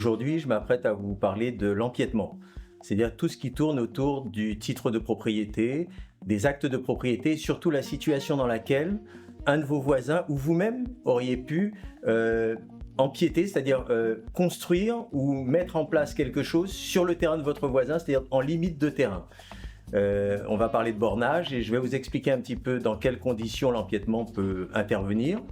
Aujourd'hui, je m'apprête à vous parler de l'empiètement, c'est-à-dire tout ce qui tourne autour du titre de propriété, des actes de propriété, et surtout la situation dans laquelle un de vos voisins ou vous-même auriez pu empiéter, c'est-à-dire construire ou mettre en place quelque chose sur le terrain de votre voisin, c'est-à-dire en limite de terrain. On va parler de bornage et je vais vous expliquer un petit peu dans quelles conditions l'empiètement peut intervenir.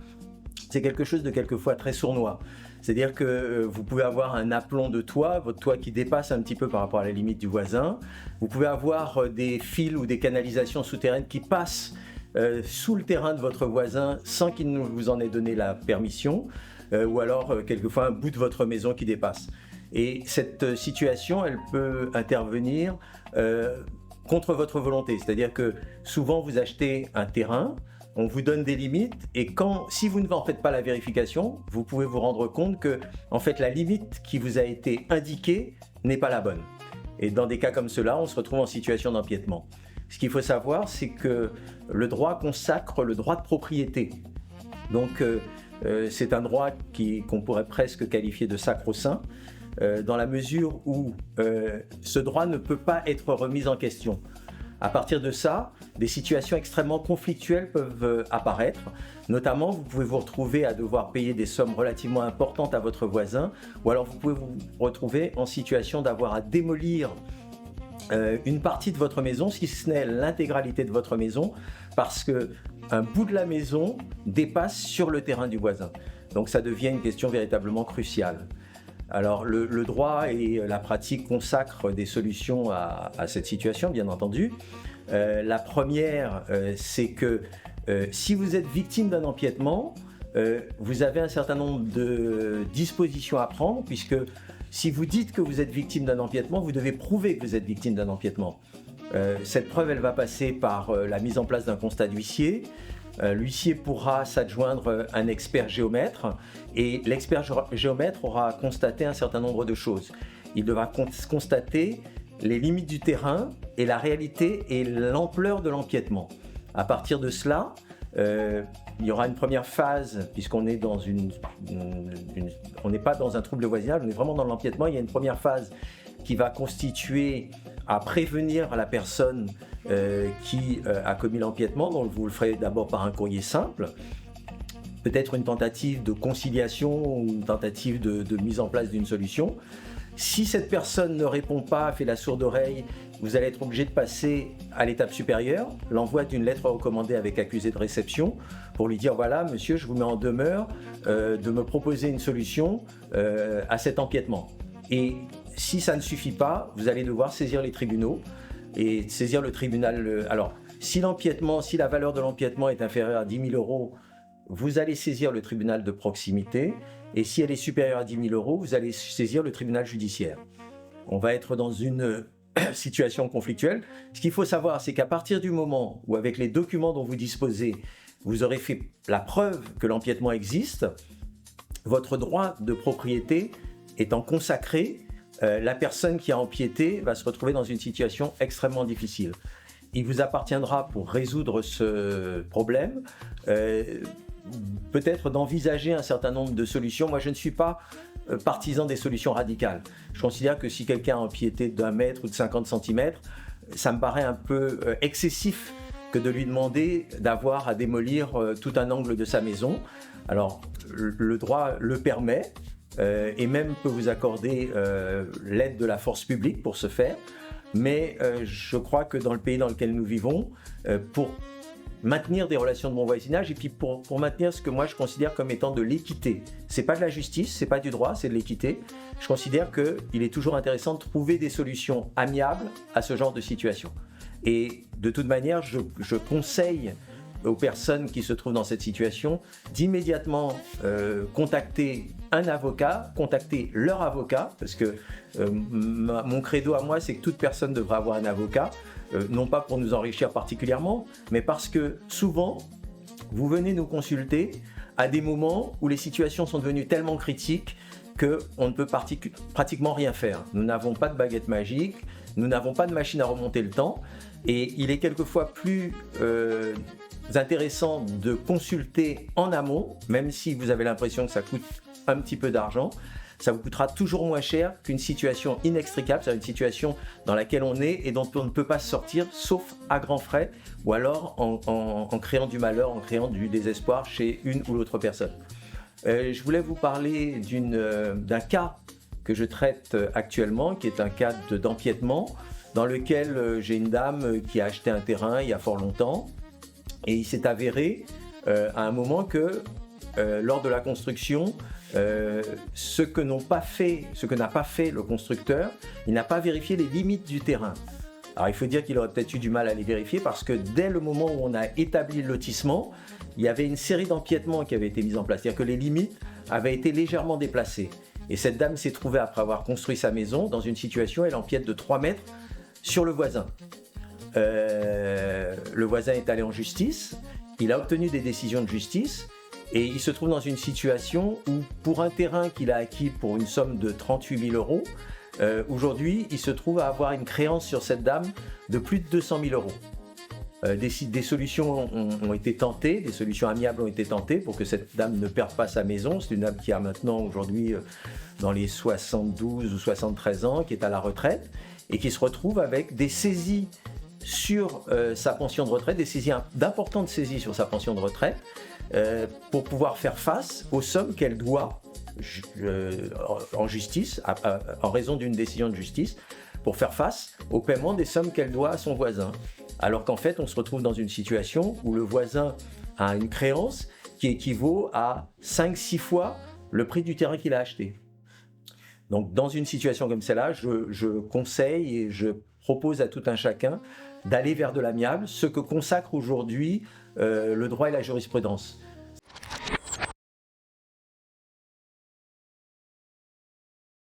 C'est quelque chose de quelquefois très sournois. C'est-à-dire que vous pouvez avoir un aplomb de toit, votre toit qui dépasse un petit peu par rapport à la limite du voisin. Vous pouvez avoir des fils ou des canalisations souterraines qui passent sous le terrain de votre voisin sans qu'il ne vous en ait donné la permission, ou alors quelquefois un bout de votre maison qui dépasse. Et cette situation, elle peut intervenir contre votre volonté. C'est-à-dire que souvent vous achetez un terrain, on vous donne des limites et si vous ne en faites pas la vérification, vous pouvez vous rendre compte que en fait, la limite qui vous a été indiquée n'est pas la bonne. Et dans des cas comme cela, on se retrouve en situation d'empiètement. Ce qu'il faut savoir, c'est que le droit consacre le droit de propriété. Donc, c'est un droit qu'on pourrait presque qualifier de sacro-saint, dans la mesure où ce droit ne peut pas être remis en question. À partir de ça, des situations extrêmement conflictuelles peuvent apparaître. Notamment, vous pouvez vous retrouver à devoir payer des sommes relativement importantes à votre voisin, ou alors vous pouvez vous retrouver en situation d'avoir à démolir une partie de votre maison, si ce n'est l'intégralité de votre maison, parce qu'un bout de la maison dépasse sur le terrain du voisin. Donc ça devient une question véritablement cruciale. Alors le droit et la pratique consacrent des solutions à cette situation, bien entendu. La première, c'est que si vous êtes victime d'un empiètement, vous avez un certain nombre de dispositions à prendre, puisque si vous dites que vous êtes victime d'un empiètement, vous devez prouver que vous êtes victime d'un empiètement. Cette preuve, elle va passer par la mise en place d'un constat d'huissier. L'huissier pourra s'adjoindre un expert géomètre et l'expert géomètre aura constaté un certain nombre de choses. Il devra constater les limites du terrain et la réalité et l'ampleur de l'empiètement. À partir de cela, il y aura une première phase, puisqu'on est on n'est pas dans un trouble de voisinage, on est vraiment dans l'empiètement. Il y a une première phase qui va constituer à prévenir la personne qui a commis l'empiètement. Donc vous le ferez d'abord par un courrier simple, peut-être une tentative de conciliation ou une tentative de mise en place d'une solution. Si cette personne ne répond pas, fait la sourde oreille, vous allez être obligé de passer à l'étape supérieure, l'envoi d'une lettre recommandée avec accusé de réception pour lui dire voilà monsieur, je vous mets en demeure de me proposer une solution à cet empiètement. Et si ça ne suffit pas, vous allez devoir saisir les tribunaux et saisir le tribunal. Alors, si la valeur de l'empiètement est inférieure à 10 000 euros, vous allez saisir le tribunal de proximité. Et si elle est supérieure à 10 000 euros, vous allez saisir le tribunal judiciaire. On va être dans une situation conflictuelle. Ce qu'il faut savoir, c'est qu'à partir du moment où, avec les documents dont vous disposez, vous aurez fait la preuve que l'empiètement existe, votre droit de propriété étant consacré, la personne qui a empiété va se retrouver dans une situation extrêmement difficile. Il vous appartiendra, pour résoudre ce problème, peut-être d'envisager un certain nombre de solutions. Moi, je ne suis pas partisan des solutions radicales. Je considère que si quelqu'un a empiété d'1 mètre ou de 50 centimètres, ça me paraît un peu excessif que de lui demander d'avoir à démolir tout un angle de sa maison. Alors, le droit le permet, et même peut vous accorder l'aide de la force publique pour ce faire. Mais je crois que dans le pays dans lequel nous vivons, pour maintenir des relations de bon voisinage et puis pour maintenir ce que moi je considère comme étant de l'équité, c'est pas de la justice, c'est pas du droit, c'est de l'équité. Je considère qu'il est toujours intéressant de trouver des solutions amiables à ce genre de situation. Et de toute manière, je conseille aux personnes qui se trouvent dans cette situation d'immédiatement contacter un avocat, contacter leur avocat, parce que mon credo à moi, c'est que toute personne devrait avoir un avocat, non pas pour nous enrichir particulièrement, mais parce que souvent, vous venez nous consulter à des moments où les situations sont devenues tellement critiques qu'on ne peut pratiquement rien faire. Nous n'avons pas de baguette magique, nous n'avons pas de machine à remonter le temps, et il est quelquefois plus intéressant de consulter en amont, même si vous avez l'impression que ça coûte un petit peu d'argent, ça vous coûtera toujours moins cher qu'une situation inextricable, c'est-à-dire une situation dans laquelle on est et dont on ne peut pas sortir, sauf à grands frais, ou alors en créant du malheur, en créant du désespoir chez une ou l'autre personne. Je voulais vous parler d'un cas que je traite actuellement, qui est un cas d'empiètement, dans lequel j'ai une dame qui a acheté un terrain il y a fort longtemps, et il s'est avéré à un moment que lors de la construction, ce que n'a pas fait le constructeur, il n'a pas vérifié les limites du terrain. Alors il faut dire qu'il aurait peut-être eu du mal à les vérifier parce que dès le moment où on a établi le lotissement, il y avait une série d'empiètements qui avaient été mis en place, c'est-à-dire que les limites avaient été légèrement déplacées. Et cette dame s'est trouvée, après avoir construit sa maison, dans une situation où elle empiète de 3 mètres sur le voisin. Le voisin est allé en justice, il a obtenu des décisions de justice et il se trouve dans une situation où, pour un terrain qu'il a acquis pour une somme de 38 000 €, aujourd'hui, il se trouve à avoir une créance sur cette dame de plus de 200 000 €. Des solutions ont été tentées, des solutions amiables ont été tentées pour que cette dame ne perde pas sa maison. C'est une dame qui a maintenant, aujourd'hui, dans les 72 ou 73 ans, qui est à la retraite et qui se retrouve avec des saisies sur sa pension de retraite, d'importantes saisies sur sa pension de retraite, pour pouvoir faire face aux sommes qu'elle doit en justice, en raison d'une décision de justice, pour faire face au paiement des sommes qu'elle doit à son voisin. Alors qu'en fait, on se retrouve dans une situation où le voisin a une créance qui équivaut à 5-6 fois le prix du terrain qu'il a acheté. Donc, dans une situation comme celle-là, je conseille et je propose à tout un chacun d'aller vers de l'amiable, ce que consacre aujourd'hui le droit et la jurisprudence.